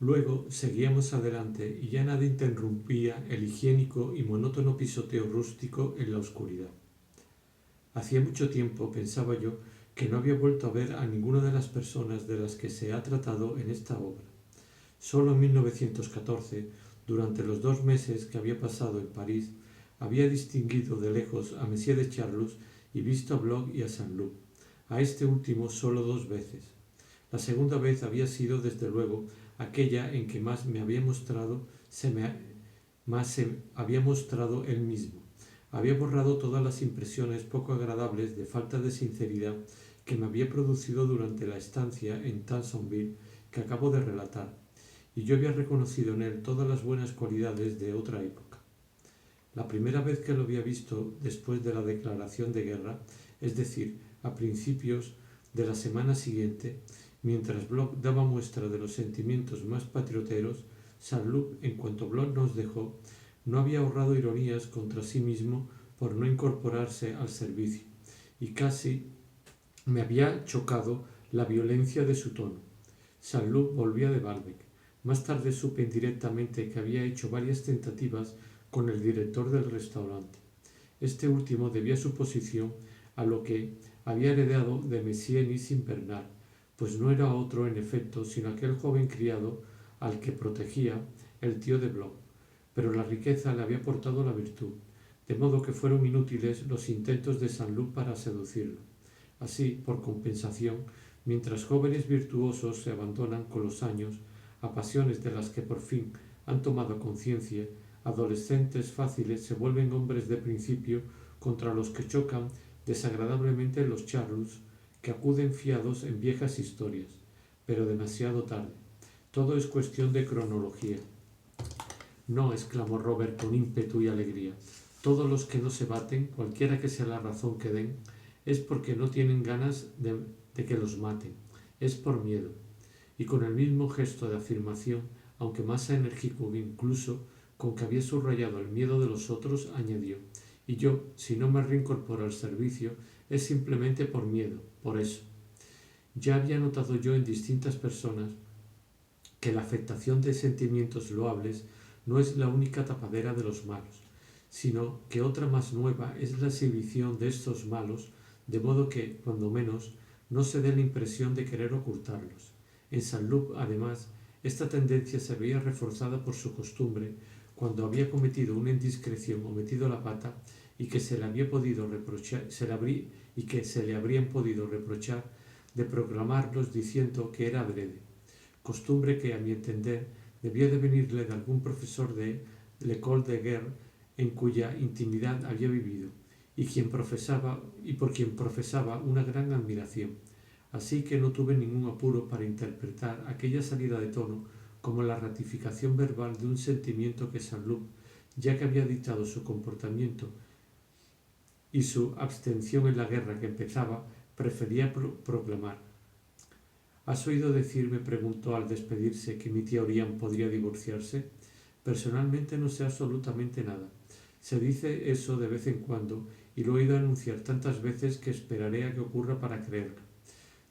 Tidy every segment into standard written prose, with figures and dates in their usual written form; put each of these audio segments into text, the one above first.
Luego seguíamos adelante y ya nada interrumpía el higiénico y monótono pisoteo rústico en la oscuridad. Hacía mucho tiempo, pensaba yo, que no había vuelto a ver a ninguna de las personas de las que se ha tratado en esta obra. Solo en 1914, durante los 2 meses que había pasado en París, había distinguido de lejos a Monsieur de Charlus y visto a Bloch y a Saint-Loup, a este último solo 2 veces. La segunda vez había sido, desde luego, aquella en que más me había mostrado, más se había mostrado él mismo. Había borrado todas las impresiones poco agradables de falta de sinceridad que me había producido durante la estancia en Tansonville que acabo de relatar, y yo había reconocido en él todas las buenas cualidades de otra época. La primera vez que lo había visto después de la declaración de guerra, es decir, a principios de la semana siguiente, mientras Bloch daba muestra de los sentimientos más patrioteros, Saint-Loup, en cuanto Bloch nos dejó, no había ahorrado ironías contra sí mismo por no incorporarse al servicio, y casi me había chocado la violencia de su tono. Saint-Loup volvía de Balbec. Más tarde supe indirectamente que había hecho varias tentativas con el director del restaurante. Este último debía su posición a lo que había heredado de Monsieur Nissim-Bernard, pues no era otro en efecto sino aquel joven criado al que protegía el tío de Bloch, pero la riqueza le había aportado la virtud, de modo que fueron inútiles los intentos de Saint-Loup para seducirlo. Así, por compensación, mientras jóvenes virtuosos se abandonan con los años a pasiones de las que por fin han tomado conciencia, adolescentes fáciles se vuelven hombres de principio contra los que chocan desagradablemente los charlus, que acuden fiados en viejas historias, pero demasiado tarde. Todo es cuestión de cronología. No, exclamó Robert con ímpetu y alegría. Todos los que no se baten, cualquiera que sea la razón que den, es porque no tienen ganas de que los maten. Es por miedo. Y con el mismo gesto de afirmación, aunque más enérgico incluso, con que había subrayado el miedo de los otros, añadió: y yo, si no me reincorporo al servicio, es simplemente por miedo, por eso. Ya había notado yo en distintas personas que la afectación de sentimientos loables no es la única tapadera de los malos, sino que otra más nueva es la exhibición de estos malos, de modo que, cuando menos, no se dé la impresión de querer ocultarlos. En Saint-Loup, además, esta tendencia se veía reforzada por su costumbre, cuando había cometido una indiscreción o metido la pata, y que se le habían podido reprochar de proclamarlos diciendo que era adrede, costumbre que, a mi entender, debía de venirle de algún profesor de l'École de Guerre en cuya intimidad había vivido, y por quien profesaba una gran admiración. Así que no tuve ningún apuro para interpretar aquella salida de tono como la ratificación verbal de un sentimiento que Saint-Loup, ya que había dictado su comportamiento y su abstención en la guerra que empezaba, prefería proclamar. ¿Has oído decir, me preguntó al despedirse, que mi tía Orián podría divorciarse? Personalmente no sé absolutamente nada. Se dice eso de vez en cuando y lo he oído anunciar tantas veces que esperaré a que ocurra para creerlo.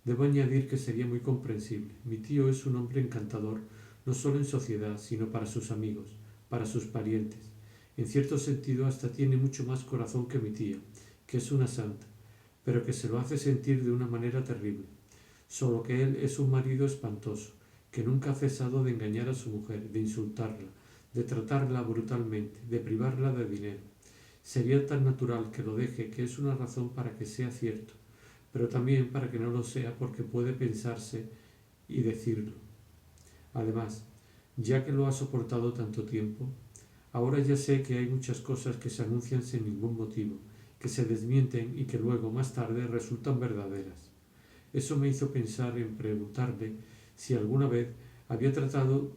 Debo añadir que sería muy comprensible. Mi tío es un hombre encantador, no solo en sociedad, sino para sus amigos, para sus parientes. En cierto sentido hasta tiene mucho más corazón que mi tía, que es una santa, pero que se lo hace sentir de una manera terrible. Solo que él es un marido espantoso, que nunca ha cesado de engañar a su mujer, de insultarla, de tratarla brutalmente, de privarla de dinero. Sería tan natural que lo deje que es una razón para que sea cierto, pero también para que no lo sea porque puede pensarse y decirlo. Además, ya que lo ha soportado tanto tiempo, ahora ya sé que hay muchas cosas que se anuncian sin ningún motivo, que se desmienten y que luego, más tarde, resultan verdaderas. Eso me hizo pensar en preguntarle si alguna vez habían tratado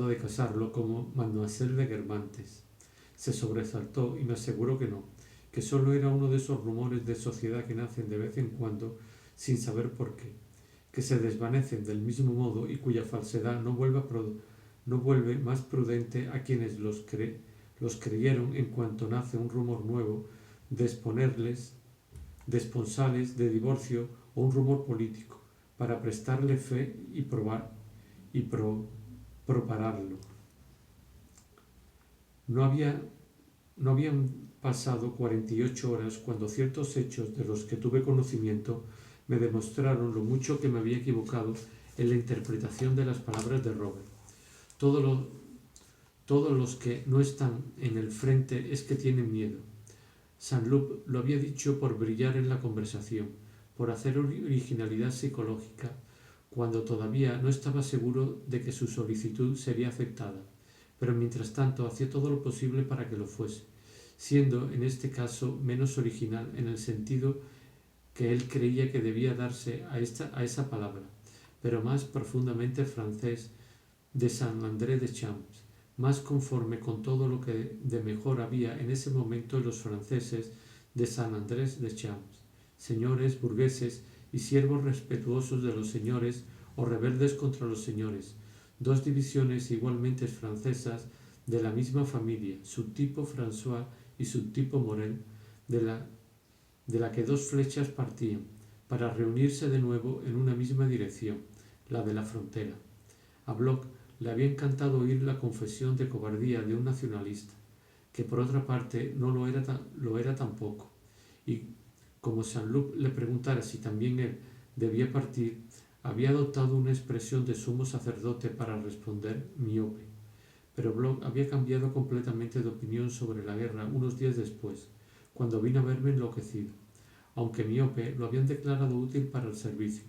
de casarlo como Mademoiselle de Guermantes. Se sobresaltó y me aseguró que no, que solo era uno de esos rumores de sociedad que nacen de vez en cuando sin saber por qué, que se desvanecen del mismo modo y cuya falsedad no vuelve más prudente a quienes los creyeron en cuanto nace un rumor nuevo de esponsales de divorcio o un rumor político, para prestarle fe y y propararlo. No habían pasado 48 horas cuando ciertos hechos de los que tuve conocimiento me demostraron lo mucho que me había equivocado en la interpretación de las palabras de Robert. Todos los que no están en el frente es que tienen miedo. Saint-Loup lo había dicho por brillar en la conversación, por hacer originalidad psicológica, cuando todavía no estaba seguro de que su solicitud sería aceptada, pero mientras tanto hacía todo lo posible para que lo fuese, siendo en este caso menos original en el sentido que él creía que debía darse a esa palabra, pero más profundamente francés de Saint-André-de-Champs, más conforme con todo lo que de mejor había en ese momento en los franceses de Saint-André-de-Champs, señores, burgueses y siervos respetuosos de los señores o rebeldes contra los señores, dos divisiones igualmente francesas de la misma familia, subtipo François y subtipo Morel, de la que dos flechas partían, para reunirse de nuevo en una misma dirección, la de la frontera. A Bloch le había encantado oír la confesión de cobardía de un nacionalista, que por otra parte no lo era tampoco, y como Saint-Loup le preguntara si también él debía partir, había adoptado una expresión de sumo sacerdote para responder miope. Pero Bloch había cambiado completamente de opinión sobre la guerra unos días después, cuando vino a verme enloquecido. Aunque miope, lo habían declarado útil para el servicio.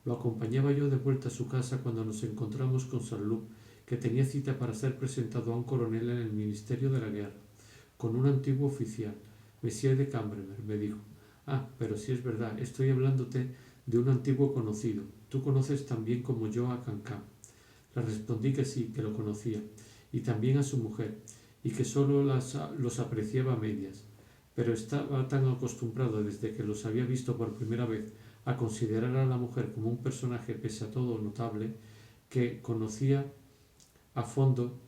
Lo acompañaba yo de vuelta a su casa cuando nos encontramos con Saint-Loup, que tenía cita para ser presentado a un coronel en el Ministerio de la Guerra, con un antiguo oficial, Monsieur de Cambremer, me dijo. Ah, pero si es verdad, estoy hablándote de un antiguo conocido. Tú conoces tan bien como yo a Cancan. Le respondí que sí, que lo conocía, y también a su mujer, y que solo los apreciaba a medias, pero estaba tan acostumbrado desde que los había visto por primera vez a considerar a la mujer como un personaje pese a todo notable, que conocía a fondo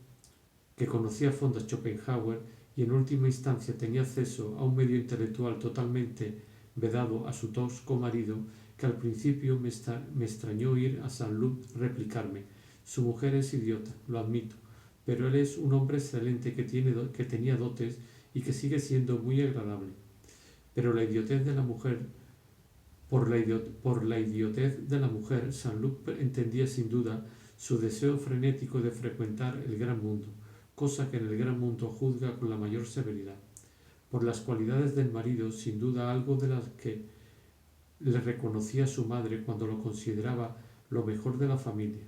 a Schopenhauer y en última instancia tenía acceso a un medio intelectual totalmente vedado a su tosco marido, que al principio me extrañó oír a Saint-Loup replicarme: su mujer es idiota, lo admito, pero él es un hombre excelente que tenía dotes y que sigue siendo muy agradable. Pero la idiotez de la mujer, por la idiotez de la mujer, Saint-Loup entendía sin duda su deseo frenético de frecuentar el gran mundo, cosa que en el gran mundo juzga con la mayor severidad. Por las cualidades del marido, sin duda algo de las que le reconocía su madre cuando lo consideraba lo mejor de la familia.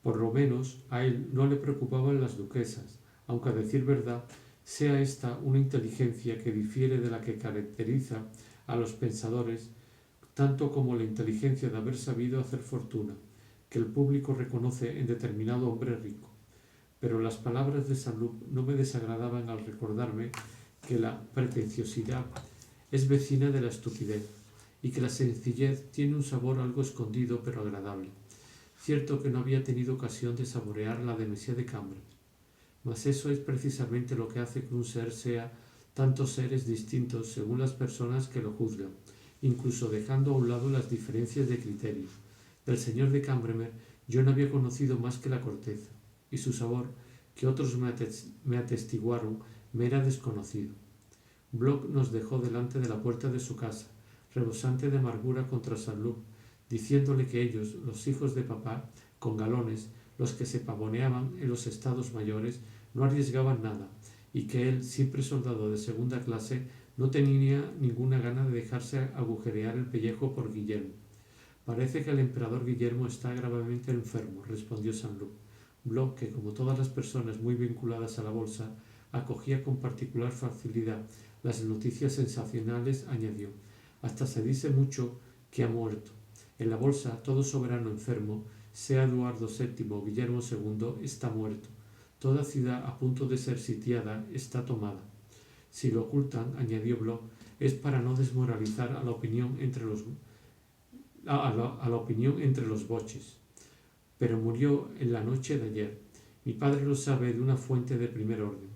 Por lo menos a él no le preocupaban las duquesas, aunque a decir verdad, sea esta una inteligencia que difiere de la que caracteriza a los pensadores, tanto como la inteligencia de haber sabido hacer fortuna, que el público reconoce en determinado hombre rico. Pero las palabras de Saint-Loup no me desagradaban al recordarme que la pretenciosidad es vecina de la estupidez y que la sencillez tiene un sabor algo escondido pero agradable. Cierto que no había tenido ocasión de saborear la de Monsieur de Cambremer, mas eso es precisamente lo que hace que un ser sea tantos seres distintos según las personas que lo juzgan, incluso dejando a un lado las diferencias de criterio. Del señor de Cambremer yo no había conocido más que la corteza, y su sabor, que otros me atestiguaron, me era desconocido. Bloch nos dejó delante de la puerta de su casa, rebosante de amargura contra Saint-Loup, diciéndole que ellos, los hijos de papá, con galones, los que se pavoneaban en los estados mayores, no arriesgaban nada, y que él, siempre soldado de segunda clase, no tenía ninguna gana de dejarse agujerear el pellejo por Guillermo. Parece que el emperador Guillermo está gravemente enfermo, respondió Saint-Loup. Bloch, que como todas las personas muy vinculadas a la bolsa, acogía con particular facilidad las noticias sensacionales, añadió: hasta se dice mucho que ha muerto. En la bolsa, todo soberano enfermo, sea Eduardo VII o Guillermo II, está muerto. Toda ciudad a punto de ser sitiada está tomada. Si lo ocultan, añadió Bloch, es para no desmoralizar a la opinión entre los boches. Pero murió en la noche de ayer. Mi padre lo sabe de una fuente de primer orden.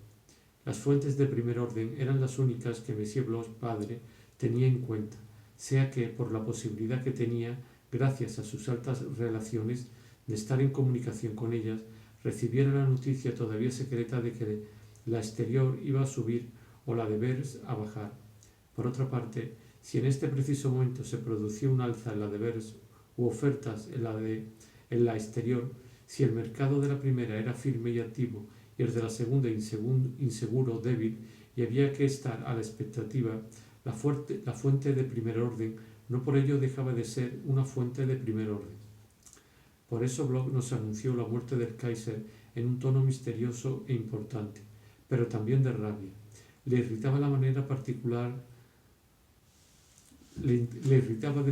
Las fuentes de primer orden eran las únicas que Monsieur Bloch, padre, tenía en cuenta, sea que, por la posibilidad que tenía, gracias a sus altas relaciones, de estar en comunicación con ellas, recibiera la noticia todavía secreta de que la exterior iba a subir o la de Bers a bajar. Por otra parte, si en este preciso momento se producía un alza en la de Bers u ofertas en la exterior, si el mercado de la primera era firme y activo y el de la segunda inseguro, débil, y había que estar a la expectativa, la fuente de primer orden no por ello dejaba de ser una fuente de primer orden. Por eso Bloch nos anunció la muerte del Kaiser en un tono misterioso e importante, pero también de rabia. Le irritaba de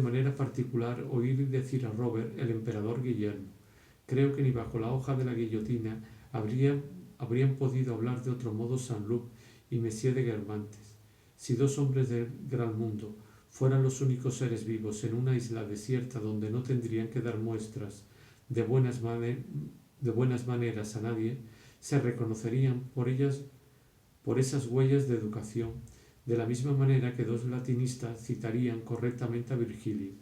manera particular oír decir a Robert el emperador Guillermo. Creo que ni bajo la hoja de la guillotina habrían podido hablar de otro modo Saint-Loup y Messier de Guermantes. Si dos hombres del gran mundo fueran los únicos seres vivos en una isla desierta donde no tendrían que dar muestras de buenas maneras a nadie, se reconocerían por esas huellas de educación, de la misma manera que dos latinistas citarían correctamente a Virgilio.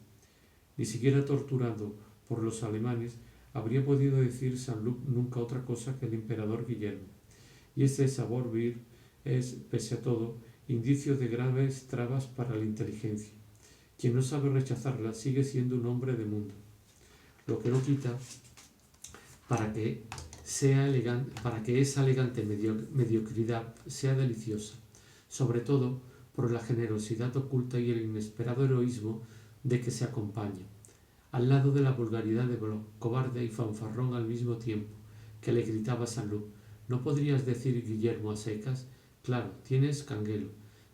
Ni siquiera torturado por los alemanes habría podido decir Saint-Loup nunca otra cosa que el emperador Guillermo. Y ese savoir-vivre es, pese a todo, indicio de graves trabas para la inteligencia. Quien no sabe rechazarla sigue siendo un hombre de mundo. Lo que no quita para que esa elegante mediocridad sea deliciosa, sobre todo por la generosidad oculta y el inesperado heroísmo de que se acompaña, al lado de la vulgaridad de Bloch, cobarde y fanfarrón al mismo tiempo, que le gritaba Saint-Loup. ¿No podrías decir Guillermo a secas? Claro, tienes canguelo,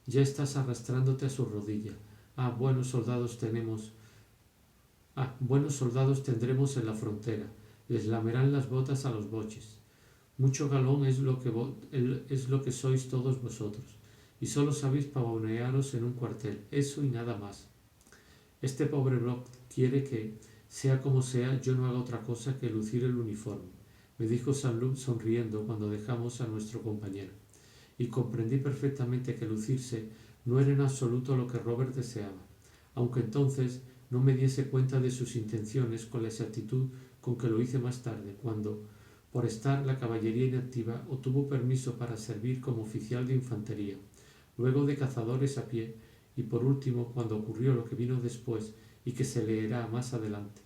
ya estás arrastrándote a su rodilla. Buenos soldados tendremos en la frontera, les lamerán las botas a los boches. Mucho galón es lo que sois todos vosotros, y solo sabéis pavonearos en un cuartel, eso y nada más. Este pobre Bloch quiere que, sea como sea, yo no haga otra cosa que lucir el uniforme, me dijo Saint-Loup sonriendo cuando dejamos a nuestro compañero, y comprendí perfectamente que lucirse no era en absoluto lo que Robert deseaba, aunque entonces no me diese cuenta de sus intenciones con la exactitud con que lo hice más tarde, cuando, por estar la caballería inactiva, obtuvo permiso para servir como oficial de infantería, luego de cazadores a pie, y por último cuando ocurrió lo que vino después y que se leerá más adelante.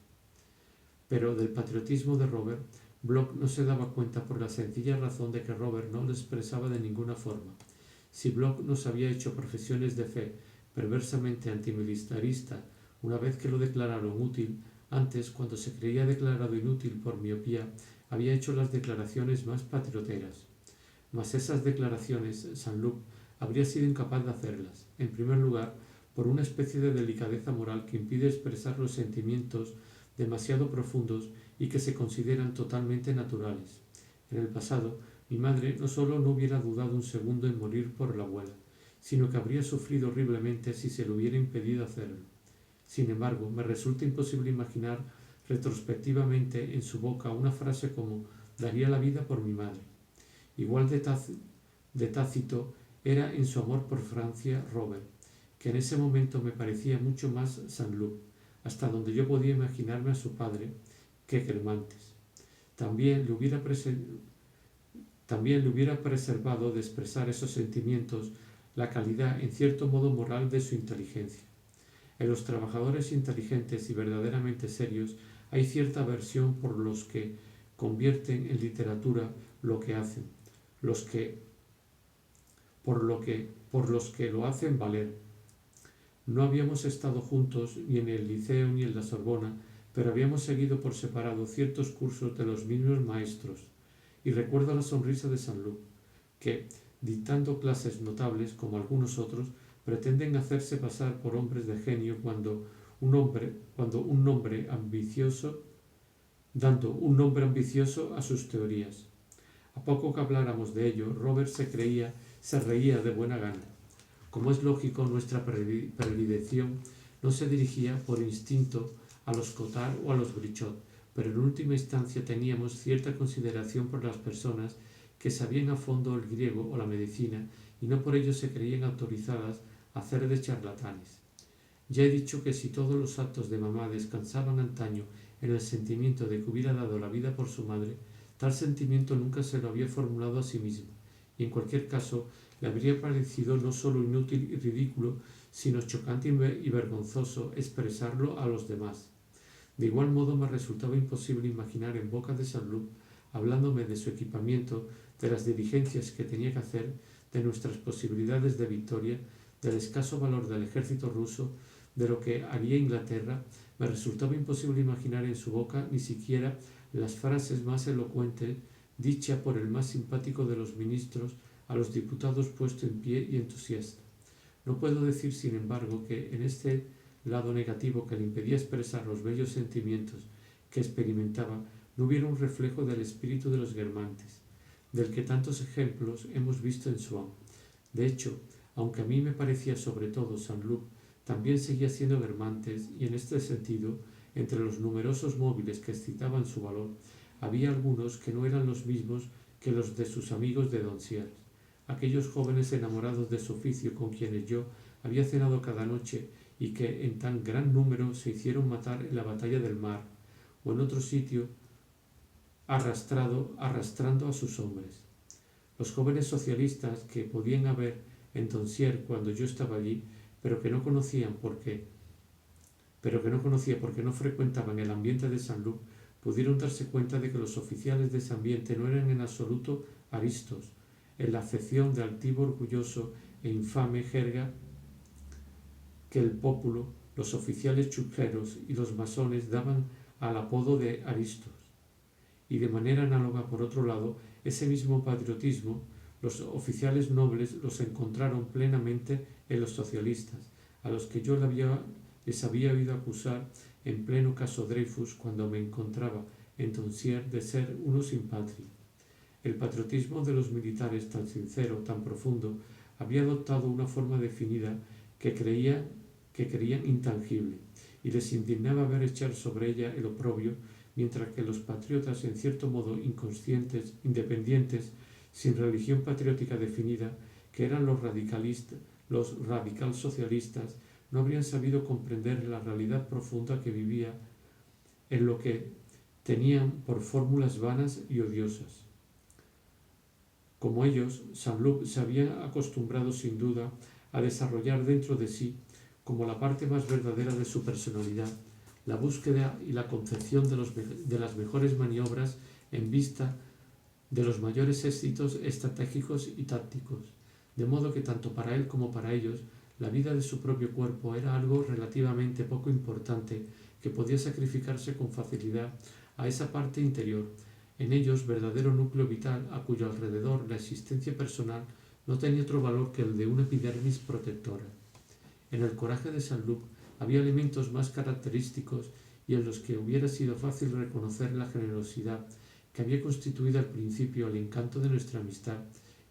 Pero del patriotismo de Robert, Bloch no se daba cuenta por la sencilla razón de que Robert no lo expresaba de ninguna forma. Si Bloch nos había hecho profesiones de fe perversamente antimilitarista una vez que lo declararon útil, antes, cuando se creía declarado inútil por miopía, había hecho las declaraciones más patrioteras. Mas esas declaraciones, Saint-Loup habría sido incapaz de hacerlas, en primer lugar, por una especie de delicadeza moral que impide expresar los sentimientos demasiado profundos y que se consideran totalmente naturales. En el pasado, mi madre no solo no hubiera dudado un segundo en morir por la abuela, sino que habría sufrido horriblemente si se le hubiera impedido hacerlo. Sin embargo, me resulta imposible imaginar retrospectivamente en su boca una frase como «daría la vida por mi madre». Igual de tácito era en su amor por Francia Robert, que en ese momento me parecía mucho más Saint-Loup, hasta donde yo podía imaginarme a su padre, que Guermantes. También le hubiera preservado de expresar esos sentimientos la calidad, en cierto modo moral, de su inteligencia. En los trabajadores inteligentes y verdaderamente serios hay cierta aversión por los que convierten en literatura lo que hacen, por los que lo hacen valer. No habíamos estado juntos ni en el liceo ni en la Sorbona, pero habíamos seguido por separado ciertos cursos de los mismos maestros, y recuerdo la sonrisa de Saint-Loup, que, dictando clases notables como algunos otros, pretenden hacerse pasar por hombres de genio dando un nombre ambicioso a sus teorías. A poco que habláramos de ello, Robert se reía de buena gana. Como es lógico, nuestra predilección no se dirigía por instinto a los Cottard o a los Brichot, pero en última instancia teníamos cierta consideración por las personas que sabían a fondo el griego o la medicina y no por ello se creían autorizadas a hacer de charlatanes. Ya he dicho que si todos los actos de mamá descansaban antaño en el sentimiento de que hubiera dado la vida por su madre, tal sentimiento nunca se lo había formulado a sí mismo, y en cualquier caso le habría parecido no solo inútil y ridículo, sino chocante y vergonzoso expresarlo a los demás. De igual modo me resultaba imposible imaginar en boca de Saint-Loup, hablándome de su equipamiento, de las diligencias que tenía que hacer, de nuestras posibilidades de victoria, del escaso valor del ejército ruso, de lo que haría Inglaterra, me resultaba imposible imaginar en su boca ni siquiera las frases más elocuentes dichas por el más simpático de los ministros a los diputados puesto en pie y entusiasta. No puedo decir, sin embargo, que en este lado negativo que le impedía expresar los bellos sentimientos que experimentaba no hubiera un reflejo del espíritu de los guermantes, del que tantos ejemplos hemos visto en Swann. De hecho, aunque a mí me parecía sobre todo Saint-Loup, también seguía siendo Guermantes, y en este sentido, entre los numerosos móviles que excitaban su valor, había algunos que no eran los mismos que los de sus amigos de Doncières, aquellos jóvenes enamorados de su oficio con quienes yo había cenado cada noche y que en tan gran número se hicieron matar en la batalla del Mar o en otro sitio arrastrando a sus hombres. Los jóvenes socialistas que podían haber en Doncières cuando yo estaba allí, pero que no conocía porque no frecuentaban el ambiente de Saint-Loup, pudieron darse cuenta de que los oficiales de ese ambiente no eran en absoluto aristos, en la acepción de altivo, orgulloso e infame jerga que el pópulo, los oficiales chusqueros y los masones daban al apodo de aristos. Y de manera análoga, por otro lado, ese mismo patriotismo, los oficiales nobles los encontraron plenamente en los socialistas, a los que yo les había oído acusar en pleno caso Dreyfus cuando me encontraba en Doncières de ser uno sin patria. El patriotismo de los militares, tan sincero, tan profundo, había adoptado una forma definida que creían intangible, y les indignaba ver echar sobre ella el oprobio, mientras que los patriotas, en cierto modo inconscientes, independientes, sin religión patriótica definida, que eran los radical socialistas, no habrían sabido comprender la realidad profunda que vivía en lo que tenían por fórmulas vanas y odiosas. Como ellos, Saint-Loup se había acostumbrado sin duda a desarrollar dentro de sí, como la parte más verdadera de su personalidad, la búsqueda y la concepción de las mejores maniobras en vista de los mayores éxitos estratégicos y tácticos, de modo que tanto para él como para ellos la vida de su propio cuerpo era algo relativamente poco importante que podía sacrificarse con facilidad a esa parte interior, en ellos verdadero núcleo vital a cuyo alrededor la existencia personal no tenía otro valor que el de una epidermis protectora. En el coraje de Saint-Loup había elementos más característicos y en los que hubiera sido fácil reconocer la generosidad que había constituido al principio el encanto de nuestra amistad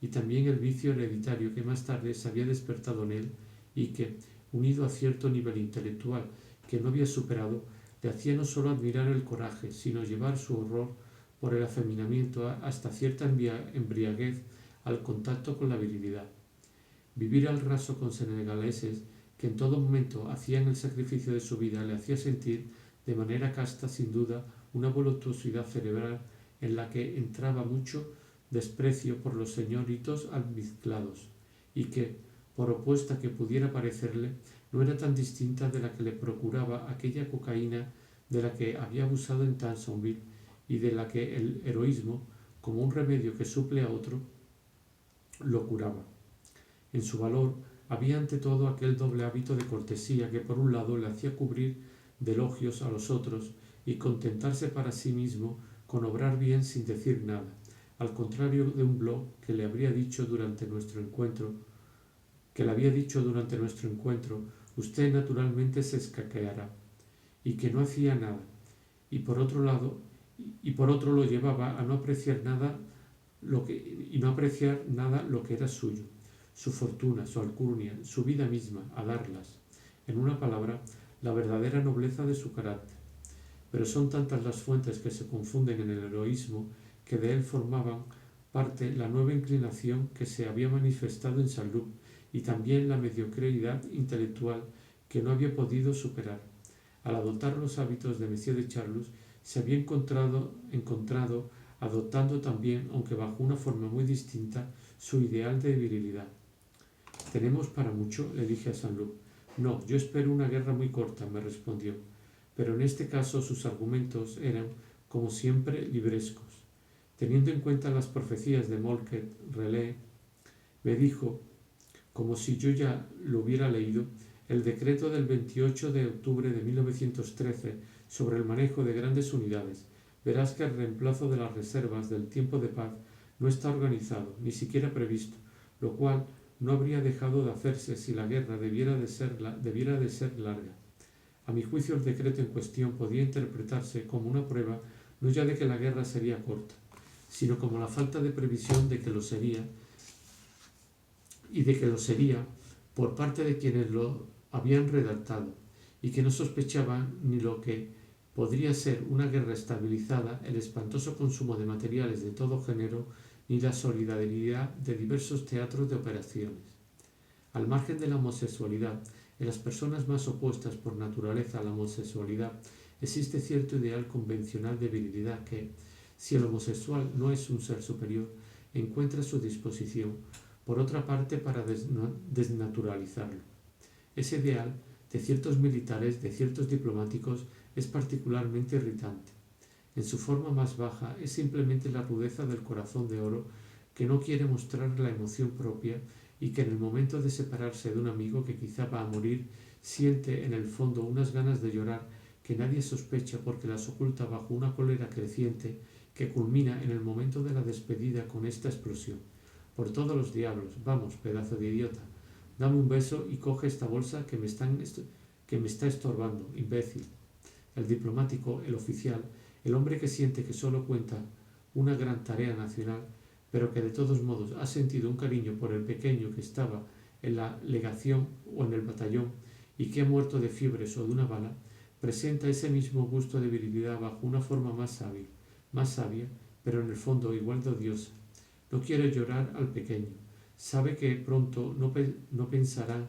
y también el vicio hereditario que más tarde se había despertado en él y que, unido a cierto nivel intelectual que no había superado, le hacía no solo admirar el coraje, sino llevar su horror por el afeminamiento hasta cierta embriaguez al contacto con la virilidad. Vivir al raso con senegaleses que en todo momento hacían el sacrificio de su vida le hacía sentir de manera casta sin duda una voluptuosidad cerebral en la que entraba mucho desprecio por los señoritos almizclados y que, por opuesta que pudiera parecerle, no era tan distinta de la que le procuraba aquella cocaína de la que había abusado en Tansonville y de la que el heroísmo, como un remedio que suple a otro, lo curaba. En su valor había ante todo aquel doble hábito de cortesía que por un lado le hacía cubrir de elogios a los otros y contentarse para sí mismo con obrar bien sin decir nada, al contrario de un Bloch que le había dicho durante nuestro encuentro, usted naturalmente se escaqueará, y que no hacía nada, y por otro lo llevaba a no apreciar nada lo que era suyo, su fortuna, su alcurnia, su vida misma, a darlas, en una palabra, la verdadera nobleza de su carácter. Pero son tantas las fuentes que se confunden en el heroísmo que de él formaban parte la nueva inclinación que se había manifestado en Saint-Loup y también la mediocridad intelectual que no había podido superar. Al adoptar los hábitos de Monsieur de Charlus, se había encontrado adoptando también, aunque bajo una forma muy distinta, su ideal de virilidad. ¿Tenemos para mucho?, le dije a Saint-Loup. No, yo espero una guerra muy corta, me respondió. Pero en este caso sus argumentos eran, como siempre, librescos. Teniendo en cuenta las profecías de Moltke Relais, me dijo, como si yo ya lo hubiera leído, el decreto del 28 de octubre de 1913 sobre el manejo de grandes unidades. Verás que el reemplazo de las reservas del tiempo de paz no está organizado, ni siquiera previsto, lo cual no habría dejado de hacerse si la guerra debiera de ser larga. A mi juicio, el decreto en cuestión podía interpretarse como una prueba no ya de que la guerra sería corta, sino como la falta de previsión de que lo sería, y de que lo sería por parte de quienes lo habían redactado, y que no sospechaban ni lo que podría ser una guerra estabilizada, el espantoso consumo de materiales de todo género, ni la solidaridad de diversos teatros de operaciones. Al margen de la homosexualidad, en las personas más opuestas por naturaleza a la homosexualidad, existe cierto ideal convencional de virilidad que, si el homosexual no es un ser superior, encuentra su disposición, por otra parte, para desnaturalizarlo. Ese ideal, de ciertos militares, de ciertos diplomáticos, es particularmente irritante. En su forma más baja es simplemente la rudeza del corazón de oro que no quiere mostrar la emoción propia y que en el momento de separarse de un amigo que quizá va a morir siente en el fondo unas ganas de llorar que nadie sospecha porque las oculta bajo una cólera creciente que culmina en el momento de la despedida con esta explosión. Por todos los diablos, vamos, pedazo de idiota, dame un beso y coge esta bolsa que me está estorbando, imbécil. El diplomático, el oficial, el hombre que siente que solo cuenta una gran tarea nacional, pero que de todos modos ha sentido un cariño por el pequeño que estaba en la legación o en el batallón y que ha muerto de fiebres o de una bala, presenta ese mismo gusto de virilidad bajo una forma más sabia, pero en el fondo igual de odiosa. No quiere llorar al pequeño. Sabe que pronto no pensará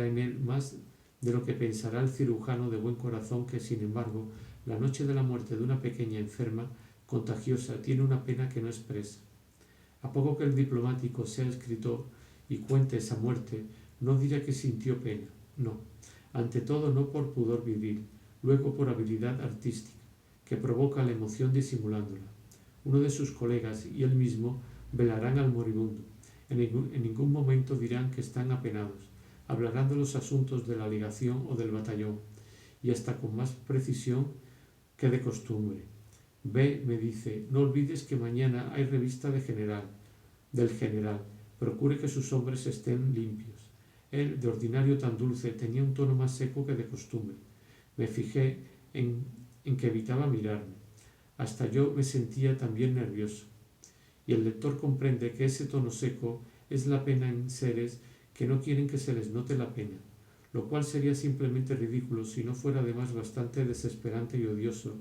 en él más de lo que pensará el cirujano de buen corazón que, sin embargo, la noche de la muerte de una pequeña enferma contagiosa tiene una pena que no expresa. A poco que el diplomático sea escritor y cuente esa muerte, no dirá que sintió pena, no. Ante todo no por pudor viril, luego por habilidad artística, que provoca la emoción disimulándola. Uno de sus colegas y él mismo velarán al moribundo. En ningún momento dirán que están apenados. Hablarán de los asuntos de la legación o del batallón, y hasta con más precisión que de costumbre. Ve, me dice, no olvides que mañana hay revista del general. Procure que sus hombres estén limpios. Él, de ordinario tan dulce, tenía un tono más seco que de costumbre. Me fijé en que evitaba mirarme. Hasta yo me sentía también nervioso. Y el lector comprende que ese tono seco es la pena en seres que no quieren que se les note la pena, lo cual sería simplemente ridículo si no fuera además bastante desesperante y odioso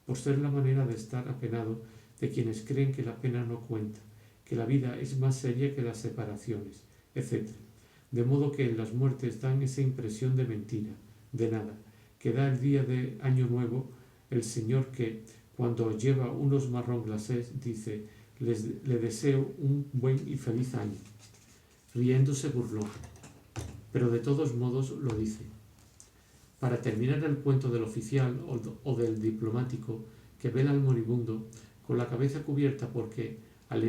por ser la manera de estar apenado de quienes creen que la pena no cuenta, que la vida es más seria que las separaciones, etc. De modo que en las muertes dan esa impresión de mentira, de nada, que da el día de Año Nuevo el señor que, cuando lleva unos marrón glacés, dice: le deseo un buen y feliz año. Riéndose burló, pero de todos modos lo dice. Para terminar el cuento del oficial o del diplomático que vela al moribundo con la cabeza cubierta porque al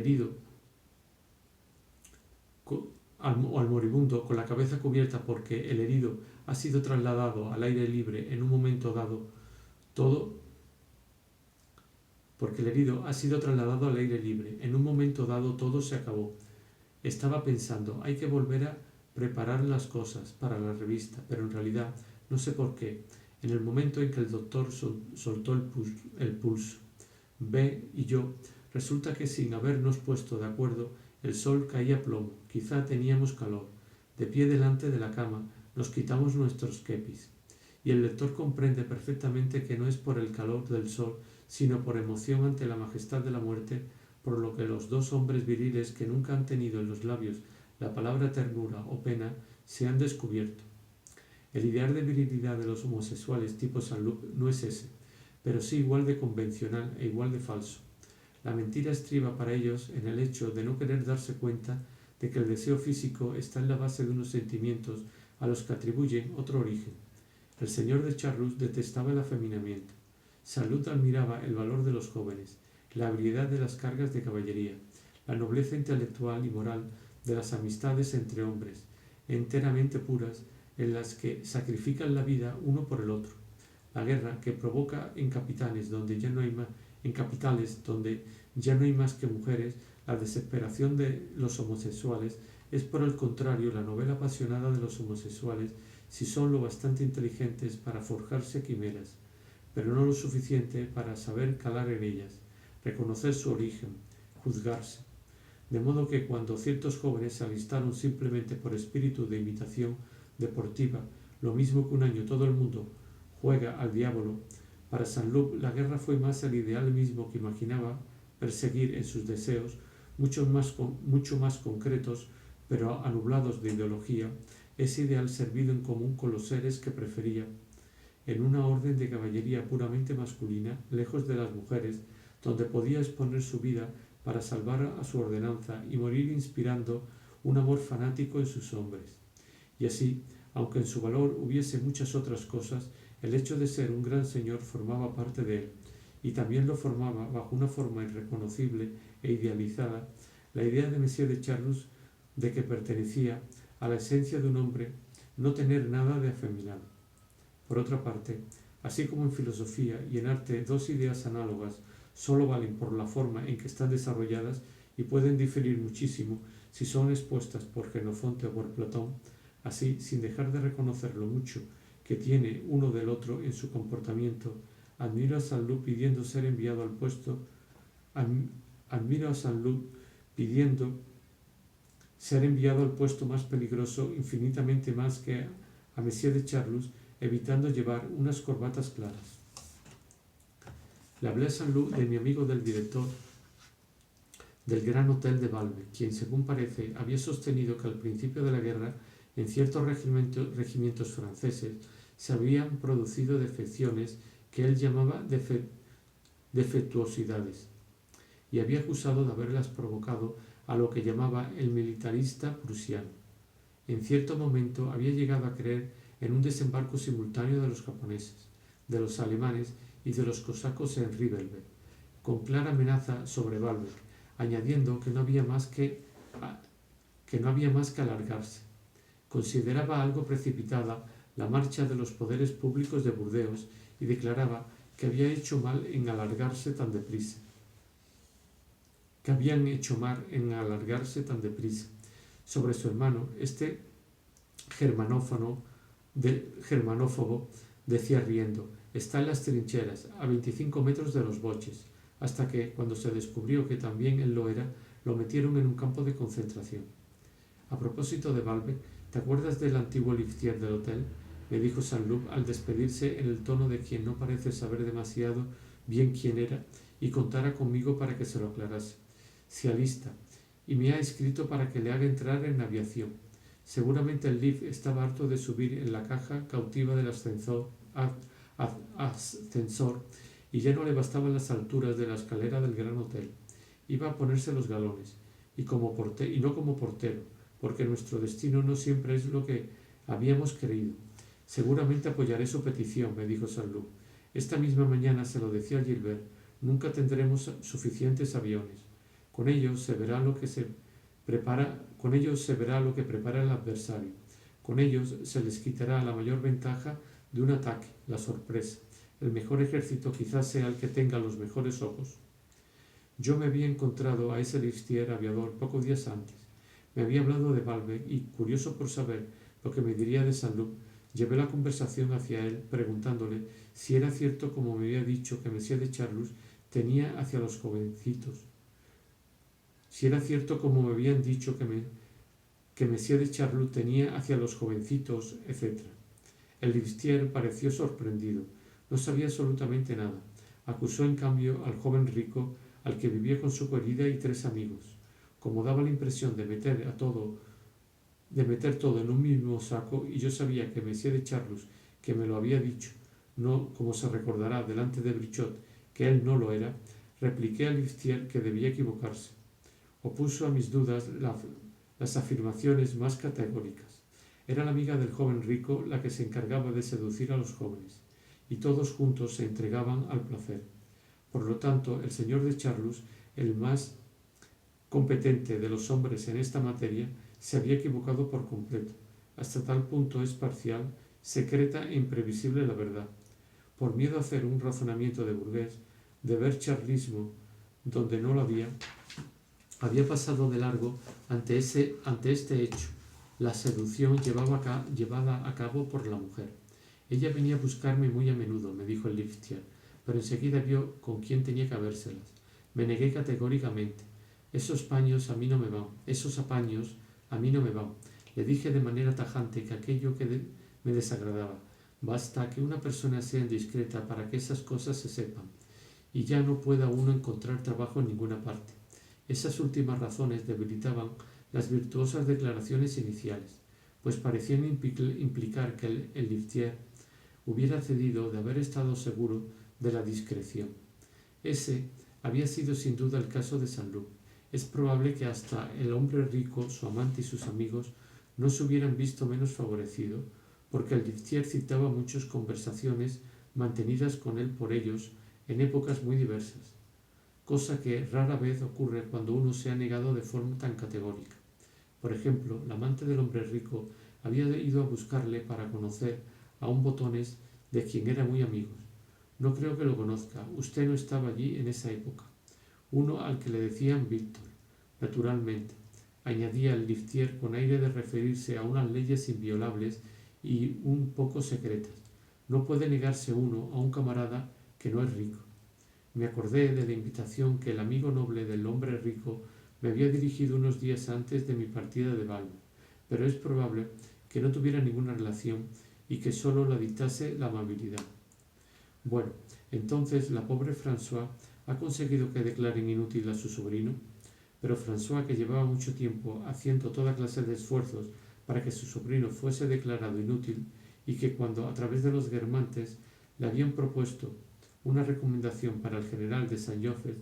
moribundo con la cabeza cubierta porque el herido ha sido trasladado al aire libre en un momento dado, todo se acabó. Estaba pensando, hay que volver a preparar las cosas para la revista, pero en realidad, no sé por qué, en el momento en que el doctor soltó el pulso, B y yo, resulta que sin habernos puesto de acuerdo, el sol caía a plomo, quizá teníamos calor. De pie delante de la cama, nos quitamos nuestros kepis. Y el lector comprende perfectamente que no es por el calor del sol, sino por emoción ante la majestad de la muerte, por lo que los dos hombres viriles que nunca han tenido en los labios la palabra ternura o pena se han descubierto. El ideal de virilidad de los homosexuales tipo Saint-Loup no es ese, pero sí igual de convencional e igual de falso. La mentira estriba para ellos en el hecho de no querer darse cuenta de que el deseo físico está en la base de unos sentimientos a los que atribuyen otro origen. El señor de Charlus detestaba el afeminamiento. Saint-Loup admiraba el valor de los jóvenes, la habilidad de las cargas de caballería, la nobleza intelectual y moral de las amistades entre hombres, enteramente puras, en las que sacrifican la vida uno por el otro. La guerra que provoca en capitales donde ya no hay más que mujeres, la desesperación de los homosexuales, es por el contrario la novela apasionada de los homosexuales si son lo bastante inteligentes para forjarse quimeras, pero no lo suficiente para saber calar en ellas, reconocer su origen, juzgarse. De modo que cuando ciertos jóvenes se alistaron simplemente por espíritu de imitación deportiva, lo mismo que un año todo el mundo juega al diablo, para Saint-Loup la guerra fue más el ideal mismo que imaginaba perseguir en sus deseos, mucho más concretos, pero anublados de ideología, ese ideal servido en común con los seres que prefería, en una orden de caballería puramente masculina, lejos de las mujeres, donde podía exponer su vida para salvar a su ordenanza y morir inspirando un amor fanático en sus hombres. Y así, aunque en su valor hubiese muchas otras cosas, el hecho de ser un gran señor formaba parte de él, y también lo formaba, bajo una forma irreconocible e idealizada, la idea de Monsieur de Charlus de que pertenecía a la esencia de un hombre no tener nada de afeminado. Por otra parte, así como en filosofía y en arte dos ideas análogas sólo valen por la forma en que están desarrolladas y pueden diferir muchísimo si son expuestas por Jenofonte o por Platón, así, sin dejar de reconocer lo mucho que tiene uno del otro en su comportamiento, admiro a Saint-Loup pidiendo ser enviado al puesto más peligroso infinitamente más que a Monsieur de Charlus, evitando llevar unas corbatas claras. Le hablé a Saint-Loup de mi amigo del director del Gran Hotel de Balbe, quien, según parece, había sostenido que al principio de la guerra, en ciertos regimientos franceses, se habían producido defecciones que él llamaba defectuosidades, y había acusado de haberlas provocado a lo que llamaba el militarista prusiano. En cierto momento había llegado a creer en un desembarco simultáneo de los japoneses, de los alemanes y de los cosacos en Ribbenberg, con clara amenaza sobre Baalbek, añadiendo que no había más que alargarse. Consideraba algo precipitada la marcha de los poderes públicos de Burdeos y declaraba que habían hecho mal en alargarse tan deprisa. Sobre su hermano, este germanófobo decía riendo: está en las trincheras, a 25 metros de los boches, hasta que, cuando se descubrió que también él lo era, lo metieron en un campo de concentración. A propósito de Baalbek, ¿te acuerdas del antiguo liftier del hotel?, me dijo Saint-Loup al despedirse en el tono de quien no parece saber demasiado bien quién era y contara conmigo para que se lo aclarase. Se alista y me ha escrito para que le haga entrar en aviación. Seguramente el lift estaba harto de subir en la caja cautiva del ascensor y ya no le bastaban las alturas de la escalera del Gran Hotel. Iba a ponerse los galones, y no como portero, porque nuestro destino no siempre es lo que habíamos creído. Seguramente apoyaré su petición, me dijo Saint-Loup. Esta misma mañana se lo decía a Gilbert: nunca tendremos suficientes aviones. Con ellos se verá lo que prepara el adversario. Con ellos se les quitará la mayor ventaja de un ataque, la sorpresa. El mejor ejército quizás sea el que tenga los mejores ojos. Yo me había encontrado a ese listier aviador pocos días antes. Me había hablado de Baalbek y, curioso por saber lo que me diría de Saint-Loup, llevé la conversación hacia él preguntándole si era cierto como me había dicho que Monsieur de Charlus tenía hacia los jovencitos. Si era cierto como me habían dicho que Monsieur de Charlus tenía hacia los jovencitos, etc. El listier pareció sorprendido. No sabía absolutamente nada. Acusó en cambio al joven rico, al que vivía con su querida y 3 amigos. Como daba la impresión de meter de meter todo en un mismo saco, y yo sabía que Monsieur de Charlus, que me lo había dicho, no, como se recordará, delante de Brichot, que él no lo era, repliqué a Liftier que debía equivocarse. Opuso a mis dudas las afirmaciones más categóricas. Era la amiga del joven rico la que se encargaba de seducir a los jóvenes, y todos juntos se entregaban al placer. Por lo tanto, el señor de Charlus, el más competente de los hombres en esta materia, se había equivocado por completo. Hasta tal punto es parcial, secreta e imprevisible la verdad. Por miedo a hacer un razonamiento de burgués, de ver charlismo donde no lo había pasado de largo ante este hecho. La seducción llevada a cabo por la mujer. Ella venía a buscarme muy a menudo, me dijo el Liftier, pero enseguida vio con quién tenía que habérselas. Me negué categóricamente. Esos apaños a mí no me van. Le dije de manera tajante que aquello me desagradaba. Basta que una persona sea indiscreta para que esas cosas se sepan, y ya no pueda uno encontrar trabajo en ninguna parte. Esas últimas razones debilitaban las virtuosas declaraciones iniciales, pues parecían implicar que el Liftier hubiera cedido de haber estado seguro de la discreción. Ese había sido sin duda el caso de Saint-Loup. Es probable que hasta el hombre rico, su amante y sus amigos no se hubieran visto menos favorecido, porque el Liftier citaba muchas conversaciones mantenidas con él por ellos en épocas muy diversas, cosa que rara vez ocurre cuando uno se ha negado de forma tan categórica. Por ejemplo, la amante del hombre rico había ido a buscarle para conocer a un Botones de quien era muy amigo. No creo que lo conozca, usted no estaba allí en esa época. Uno al que le decían Víctor, naturalmente, añadía el Liftier con aire de referirse a unas leyes inviolables y un poco secretas. No puede negarse uno a un camarada que no es rico. Me acordé de la invitación que el amigo noble del hombre rico me había dirigido unos días antes de mi partida de Balme, pero es probable que no tuviera ninguna relación y que sólo la dictase la amabilidad. Bueno, entonces la pobre François ha conseguido que declaren inútil a su sobrino, pero François, que llevaba mucho tiempo haciendo toda clase de esfuerzos para que su sobrino fuese declarado inútil, y que cuando a través de los guermantes le habían propuesto una recomendación para el general de Saint-Joseph,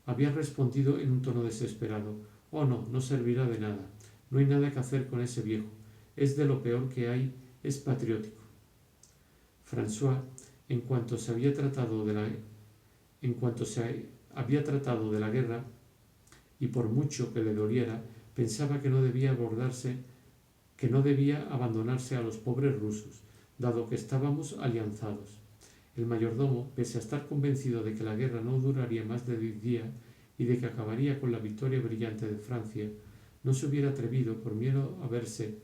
había respondido en un tono desesperado: «Oh no, no servirá de nada. No hay nada que hacer con ese viejo. Es de lo peor que hay, es patriótico». François, en cuanto se había tratado de la guerra, y por mucho que le doliera, pensaba que no debía abandonarse a los pobres rusos, dado que estábamos alianzados. El mayordomo, pese a estar convencido de que la guerra no duraría más de 10 días y de que acabaría con la victoria brillante de Francia, no se hubiera atrevido, por miedo a verse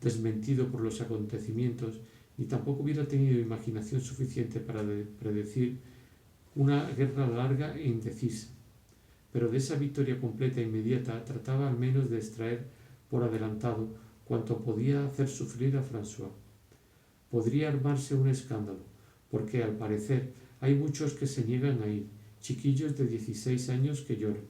desmentido por los acontecimientos, ni tampoco hubiera tenido imaginación suficiente para predecir una guerra larga e indecisa. Pero de esa victoria completa e inmediata trataba al menos de extraer por adelantado cuanto podía hacer sufrir a François. Podría armarse un escándalo, porque al parecer hay muchos que se niegan a ir, chiquillos de 16 años que lloran,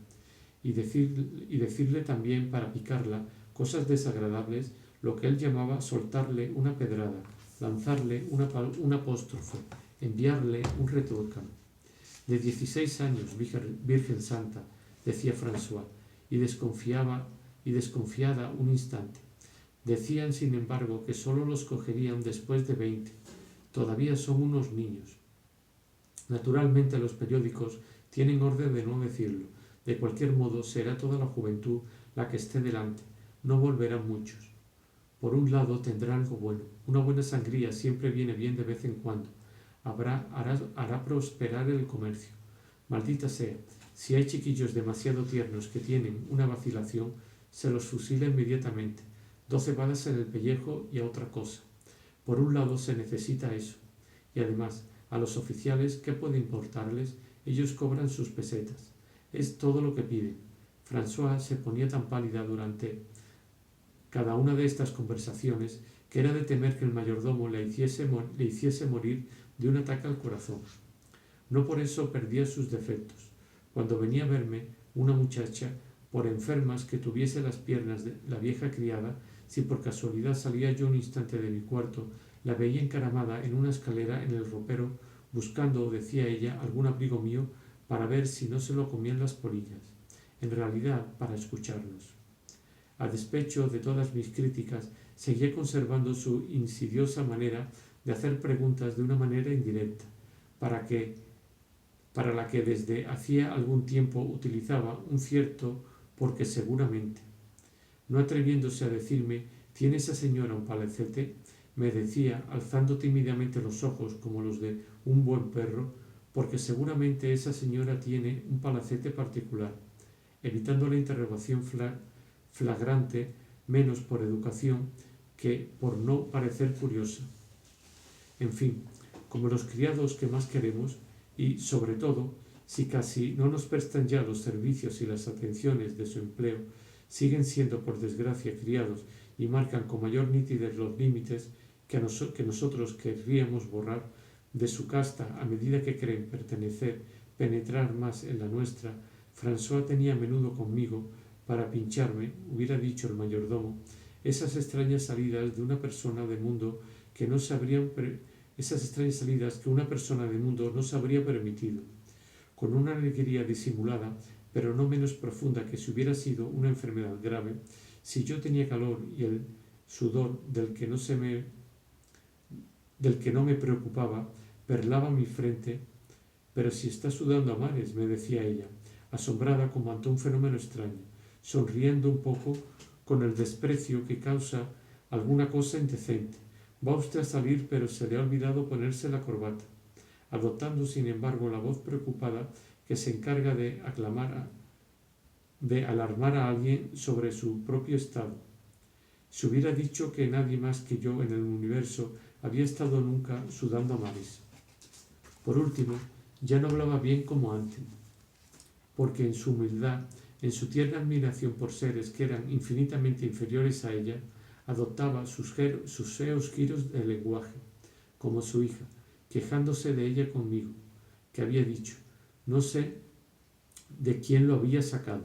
y decirle también, para picarla, cosas desagradables, lo que él llamaba soltarle una pedrada, lanzarle un apóstrofe, enviarle un retruécano. «De 16 años, Virgen Santa», decía François, y desconfiada un instante. Decían, sin embargo, que sólo los cogerían después de 20. Todavía son unos niños. Naturalmente los periódicos tienen orden de no decirlo. De cualquier modo, será toda la juventud la que esté delante. No volverán muchos. Por un lado tendrá algo bueno. Una buena sangría siempre viene bien de vez en cuando. Hará prosperar el comercio. Maldita sea, si hay chiquillos demasiado tiernos que tienen una vacilación, se los fusila inmediatamente. 12 balas en el pellejo y a otra cosa. Por un lado se necesita eso. Y además, a los oficiales, ¿qué puede importarles? Ellos cobran sus pesetas. Es todo lo que piden. François se ponía tan pálida durante cada una de estas conversaciones que era de temer que el mayordomo le hiciese morir de un ataque al corazón. No por eso perdía sus defectos. Cuando venía a verme una muchacha, por enfermas que tuviese las piernas de la vieja criada, si por casualidad salía yo un instante de mi cuarto, la veía encaramada en una escalera en el ropero, buscando, decía ella, algún abrigo mío para ver si no se lo comían las polillas. En realidad, para escucharnos. A despecho de todas mis críticas, seguía conservando su insidiosa manera de hacer preguntas de una manera indirecta, para la que desde hacía algún tiempo utilizaba un cierto porque seguramente. No atreviéndose a decirme ¿tiene esa señora un palacete?, me decía, alzando tímidamente los ojos como los de un buen perro, porque seguramente esa señora tiene un palacete particular, evitando la interrogación flagrante, menos por educación que por no parecer curiosa. En fin, como los criados que más queremos, y sobre todo, si casi no nos prestan ya los servicios y las atenciones de su empleo, siguen siendo por desgracia criados y marcan con mayor nitidez los límites que nosotros querríamos borrar de su casta a medida que creen penetrar más en la nuestra, François tenía a menudo conmigo, para pincharme, hubiera dicho el mayordomo, esas extrañas salidas de una persona de mundo que no esas extrañas salidas que una persona de mundo no se habría permitido, con una alegría disimulada, pero no menos profunda que si hubiera sido una enfermedad grave, si yo tenía calor y el sudor del que no me preocupaba, perlaba mi frente, pero si está sudando a mares, me decía ella, asombrada como ante un fenómeno extraño, sonriendo un poco con el desprecio que causa alguna cosa indecente. Va usted a salir, pero se le ha olvidado ponerse la corbata, adoptando sin embargo la voz preocupada que se encarga de alarmar a alguien sobre su propio estado. Se hubiera dicho que nadie más que yo en el universo había estado nunca sudando a mares. Por último, ya no hablaba bien como antes, porque en su humildad, en su tierna admiración por seres que eran infinitamente inferiores a ella, adoptaba sus feos giros de lenguaje, como su hija, quejándose de ella conmigo, que había dicho, no sé de quién lo había sacado,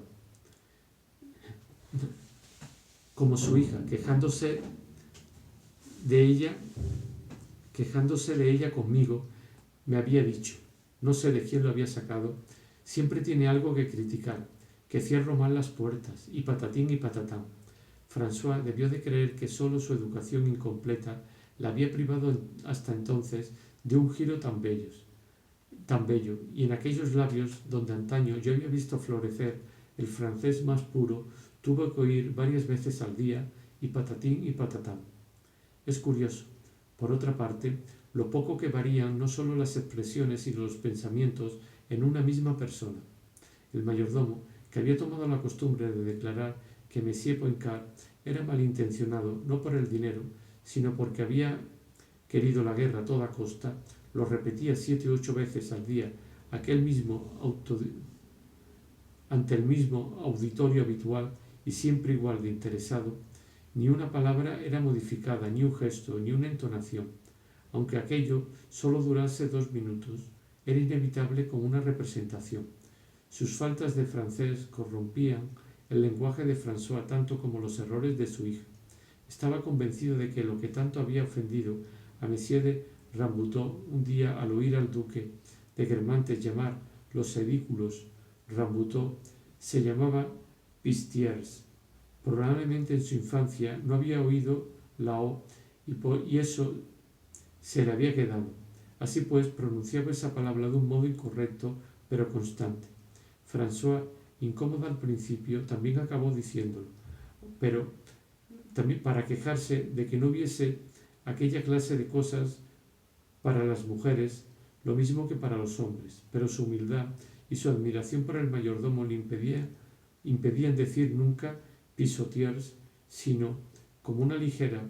como su hija, quejándose de ella conmigo, me había dicho, no sé de quién lo había sacado, siempre tiene algo que criticar, que cierro mal las puertas, y patatín y patatán. François debió de creer que sólo su educación incompleta la había privado hasta entonces de un giro tan bello, y en aquellos labios donde antaño yo había visto florecer el francés más puro, tuvo que oír varias veces al día y patatín y patatán. Es curioso, por otra parte, lo poco que varían no solo las expresiones sino los pensamientos en una misma persona. El mayordomo, que había tomado la costumbre de declarar que Monsieur Poincare era malintencionado no por el dinero, sino porque había querido la guerra a toda costa, lo repetía 7 u 8 veces al día ante el mismo auditorio habitual y siempre igual de interesado, ni una palabra era modificada, ni un gesto, ni una entonación. Aunque aquello solo durase 2 minutos, era inevitable como una representación. Sus faltas de francés corrompían el lenguaje de François tanto como los errores de su hija. Estaba convencido de que lo que tanto había ofendido a Monsieur de Rambuteau un día al oír al duque de Guermantes llamar los edículos Rambuteau, se llamaba Pistiers. Probablemente en su infancia no había oído la O y eso se le había quedado. Así pues, pronunciaba esa palabra de un modo incorrecto, pero constante. François, incómodo al principio, también acabó diciéndolo, pero también para quejarse de que no hubiese aquella clase de cosas para las mujeres, lo mismo que para los hombres, pero su humildad y su admiración por el mayordomo le impedían decir nunca pisotiers, sino con una ligera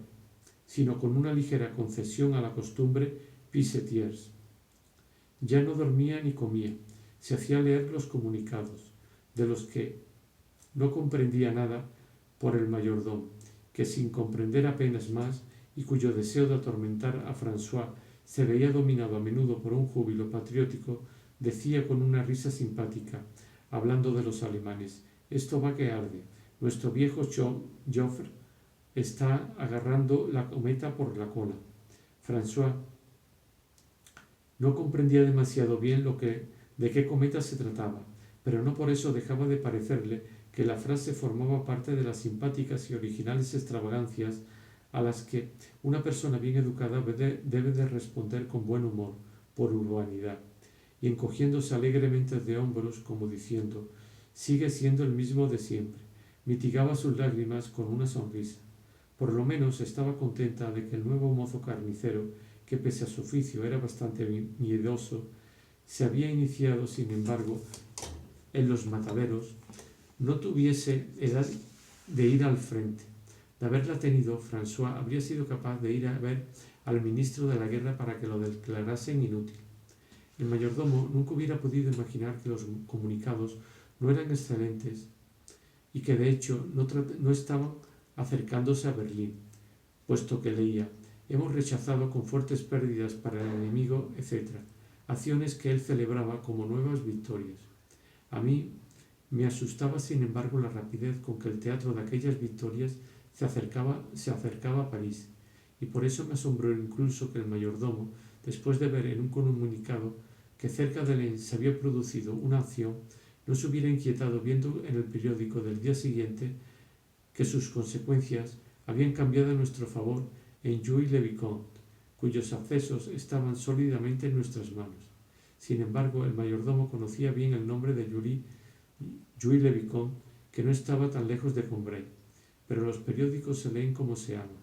concesión a la costumbre pisetiers. Ya no dormía ni comía, se hacía leer los comunicados, de los que no comprendía nada por el mayordomo, que sin comprender apenas más y cuyo deseo de atormentar a François se veía dominado a menudo por un júbilo patriótico, decía con una risa simpática, hablando de los alemanes, esto va que arde. Nuestro viejo Joffre está agarrando la cometa por la cola. François no comprendía demasiado bien de qué cometa se trataba, pero no por eso dejaba de parecerle que la frase formaba parte de las simpáticas y originales extravagancias a las que una persona bien educada debe de responder con buen humor, por urbanidad, y encogiéndose alegremente de hombros como diciendo, sigue siendo el mismo de siempre, mitigaba sus lágrimas con una sonrisa. Por lo menos estaba contenta de que el nuevo mozo carnicero, que pese a su oficio era bastante miedoso, se había iniciado, sin embargo, en los mataderos, no tuviese edad de ir al frente. De haberla tenido, François habría sido capaz de ir a ver al ministro de la guerra para que lo declarasen inútil. El mayordomo nunca hubiera podido imaginar que los comunicados no eran excelentes y que de hecho no estaban acercándose a Berlín, puesto que leía, hemos rechazado con fuertes pérdidas para el enemigo, etc., acciones que él celebraba como nuevas victorias. A mí me asustaba, sin embargo, la rapidez con que el teatro de aquellas victorias se acercaba a París, y por eso me asombró incluso que el mayordomo, después de ver en un comunicado que cerca de él se había producido una acción, no se hubiera inquietado viendo en el periódico del día siguiente que sus consecuencias habían cambiado a nuestro favor en Jouy-le-Vicomte, cuyos accesos estaban sólidamente en nuestras manos. Sin embargo, el mayordomo conocía bien el nombre de Jouy-le-Vicomte, que no estaba tan lejos de Combray, pero los periódicos se leen como se ama,